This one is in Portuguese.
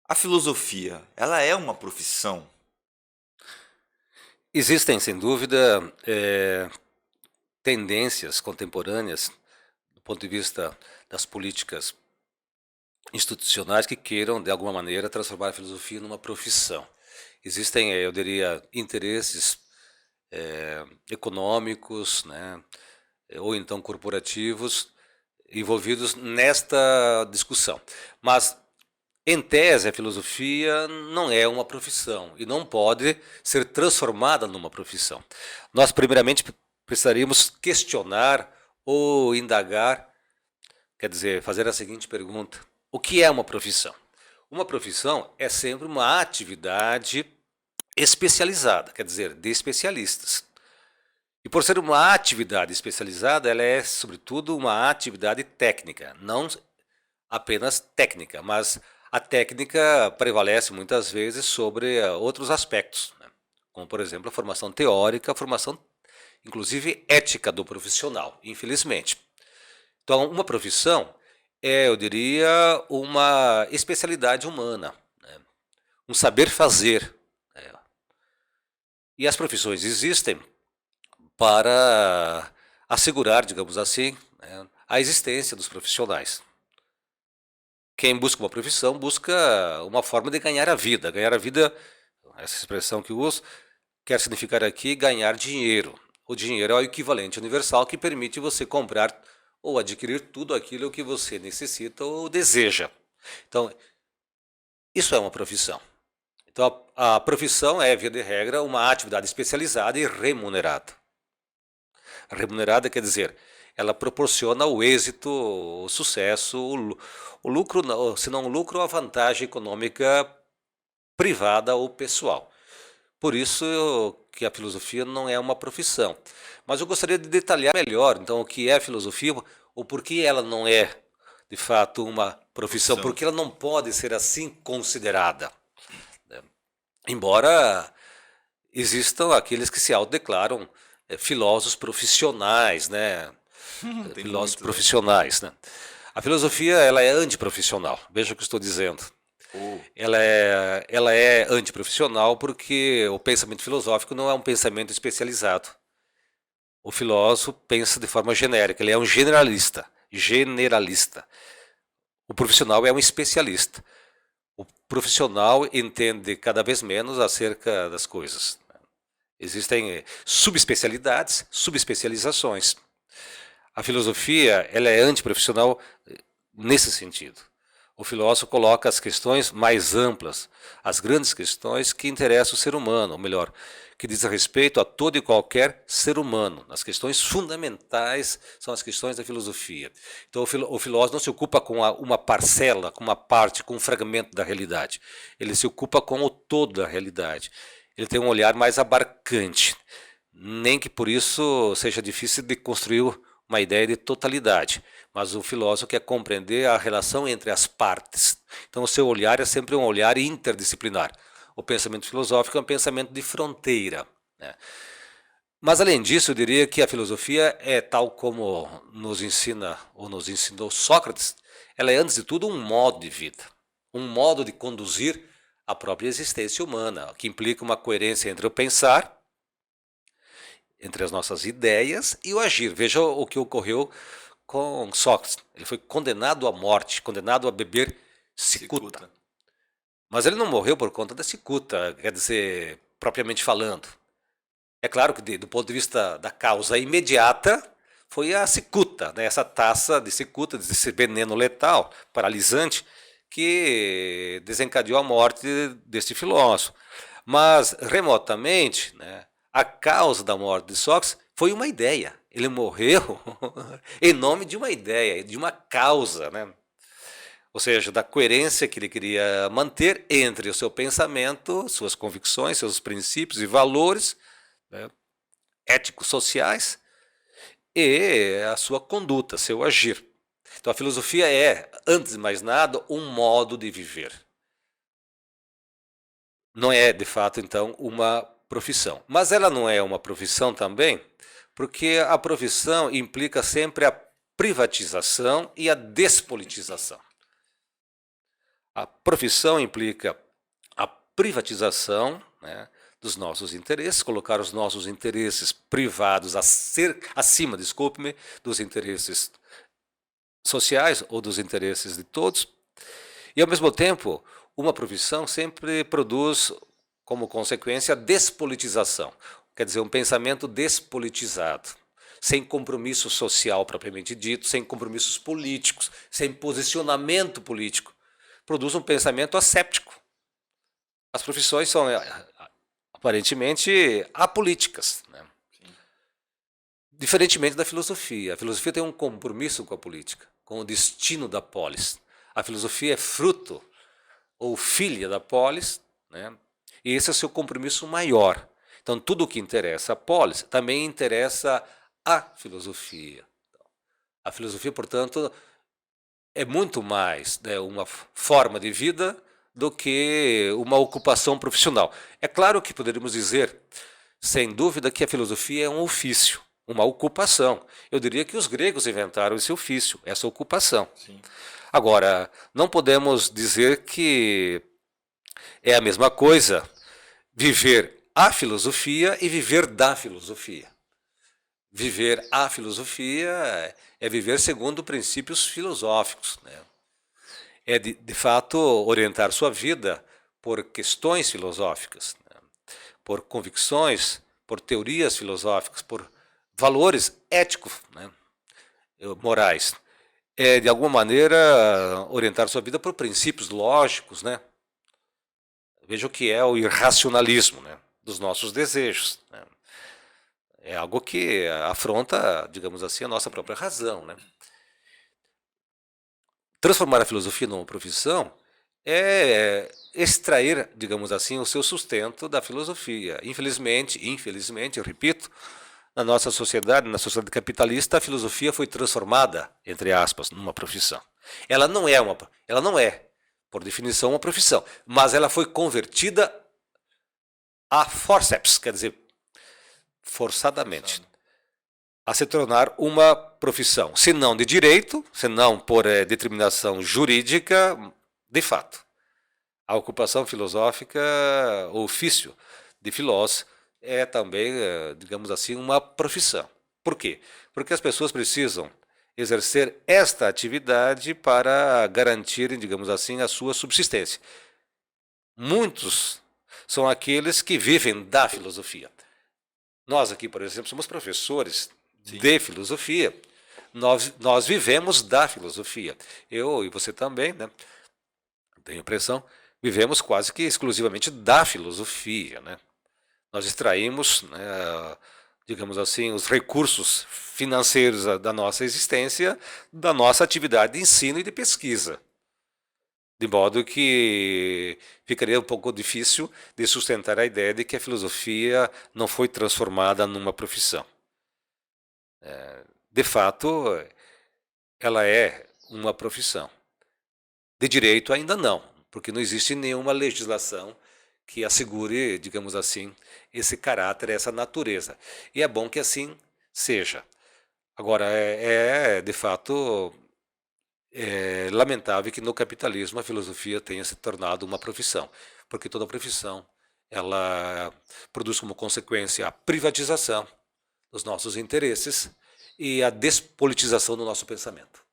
A filosofia, ela é uma profissão? Existem, sem dúvida, tendências contemporâneas, do ponto de vista das políticas institucionais, que queiram, de alguma maneira, transformar a filosofia numa profissão. Existem, eu diria, interesses econômicos, né, ou então corporativos, envolvidos nesta discussão. Mas, em tese, a filosofia não é uma profissão e não pode ser transformada numa profissão. Nós, primeiramente, precisaríamos questionar ou indagar, quer dizer, fazer a seguinte pergunta: o que é uma profissão? Uma profissão é sempre uma atividade especializada, quer dizer, de especialistas. E por ser uma atividade especializada, ela é, sobretudo, uma atividade técnica, não apenas técnica, mas a técnica prevalece muitas vezes sobre outros aspectos, né? Como, por exemplo, a formação teórica, a formação, inclusive, ética do profissional, infelizmente. Então, uma profissão é, eu diria, uma especialidade humana, né? Um saber fazer. Né? E as profissões existem para assegurar, digamos assim, né, a existência dos profissionais. Quem busca uma profissão busca uma forma de ganhar a vida. Ganhar a vida, essa expressão que eu uso, quer significar aqui ganhar dinheiro. O dinheiro é o equivalente universal que permite você comprar ou adquirir tudo aquilo que você necessita ou deseja. Então, isso é uma profissão. Então, a profissão é, via de regra, uma atividade especializada e remunerada. Remunerada quer dizer, ela proporciona o êxito, o sucesso, o lucro, se não o lucro, a vantagem econômica privada ou pessoal. Por isso que a filosofia não é uma profissão. Mas eu gostaria de detalhar melhor, então, o que é a filosofia, ou por que ela não é, de fato, uma profissão, Profissão. porque ela não pode ser assim considerada. Né? Embora existam aqueles que se autodeclaram filósofos profissionais, né? Tem Filósofos muitos, né? profissionais, né? A filosofia, ela é antiprofissional. Veja o que eu estou dizendo. Oh, Ela é antiprofissional porque o pensamento filosófico não é um pensamento especializado. O filósofo pensa de forma genérica, ele é um generalista. Generalista. O profissional é um especialista. O profissional entende cada vez menos acerca das coisas. Existem subespecialidades, subespecializações. A filosofia, ela é antiprofissional nesse sentido. O filósofo coloca as questões mais amplas, as grandes questões que interessam o ser humano, ou melhor, que diz respeito a todo e qualquer ser humano. As questões fundamentais são as questões da filosofia. Então o filósofo não se ocupa com uma parcela, com uma parte, com um fragmento da realidade. Ele se ocupa com o todo da realidade. Ele tem um olhar mais abarcante. Nem que por isso seja difícil de construir uma ideia de totalidade, mas o filósofo quer compreender a relação entre as partes. Então o seu olhar é sempre um olhar interdisciplinar. O pensamento filosófico é um pensamento de fronteira, né? Mas além disso, eu diria que a filosofia é tal como nos ensina ou nos ensinou Sócrates, ela é antes de tudo um modo de vida, um modo de conduzir a própria existência humana, que implica uma coerência entre o pensar, entre as nossas ideias e o agir. Veja o que ocorreu com Sócrates. Ele foi condenado à morte, condenado a beber cicuta. cicuta. Mas ele não morreu por conta da cicuta, quer dizer, propriamente falando. É claro que, do ponto de vista da causa imediata, foi a cicuta, né? Essa taça de cicuta, desse veneno letal, paralisante, que desencadeou a morte deste filósofo. Mas, remotamente, né, a causa da morte de Sócrates foi uma ideia. Ele morreu em nome de uma ideia, de uma causa, né? Ou seja, da coerência que ele queria manter entre o seu pensamento, suas convicções, seus princípios e valores, né, éticos sociais, e a sua conduta, seu agir. Então a filosofia é, antes de mais nada, um modo de viver. Não é, de fato, então, uma profissão. Mas ela não é uma profissão também, porque a profissão implica sempre a privatização e a despolitização. A profissão implica a privatização, né, dos nossos interesses, colocar os nossos interesses privados acima, desculpe-me, dos interesses sociais ou dos interesses de todos. E, ao mesmo tempo, uma profissão sempre produz, como consequência, a despolitização. Quer dizer, um pensamento despolitizado, sem compromisso social propriamente dito, sem compromissos políticos, sem posicionamento político. Produz um pensamento asséptico. As profissões são, aparentemente, apolíticas, né? Diferentemente da filosofia. A filosofia tem um compromisso com a política, com o destino da polis. A filosofia é fruto ou filha da polis, né? E esse é o seu compromisso maior. Então, tudo o que interessa a polis também interessa a filosofia. A filosofia, portanto, é muito mais, né, uma forma de vida do que uma ocupação profissional. É claro que poderíamos dizer, sem dúvida, que a filosofia é um ofício, uma ocupação. Eu diria que os gregos inventaram esse ofício, essa ocupação. Sim. Agora, não podemos dizer que é a mesma coisa viver a filosofia e viver da filosofia. Viver a filosofia é viver segundo princípios filosóficos, né? É, de fato, orientar sua vida por questões filosóficas, né? Por convicções, por teorias filosóficas, por valores éticos, né, morais. É, de alguma maneira, orientar sua vida por princípios lógicos, né? Veja o que é o irracionalismo, né, dos nossos desejos, né? É algo que afronta, digamos assim, a nossa própria razão, né? Transformar a filosofia numa profissão é extrair, digamos assim, o seu sustento da filosofia. Infelizmente, eu repito, na nossa sociedade, na sociedade capitalista, a filosofia foi transformada, entre aspas, numa profissão. Ela não é, por definição, uma profissão, mas ela foi convertida a forceps, quer dizer, forçadamente, a se tornar uma profissão, se não de direito, se não por determinação jurídica, de fato. A ocupação filosófica, o ofício de filósofo, é também, digamos assim, uma profissão. Por quê? Porque as pessoas precisam exercer esta atividade para garantirem, digamos assim, a sua subsistência. Muitos são aqueles que vivem da filosofia. Nós aqui, por exemplo, somos professores de filosofia. Nós vivemos da filosofia. Eu e você também, né? Tenho a impressão, vivemos quase que exclusivamente da filosofia, né? Nós extraímos, né, digamos assim, os recursos financeiros da nossa existência, da nossa atividade de ensino e de pesquisa. De modo que ficaria um pouco difícil de sustentar a ideia de que a filosofia não foi transformada numa profissão. De fato, ela é uma profissão. De direito ainda não, porque não existe nenhuma legislação que assegure, digamos assim, esse caráter, essa natureza. E é bom que assim seja. Agora, de fato, lamentável que no capitalismo a filosofia tenha se tornado uma profissão, porque toda profissão ela produz como consequência a privatização dos nossos interesses e a despolitização do nosso pensamento.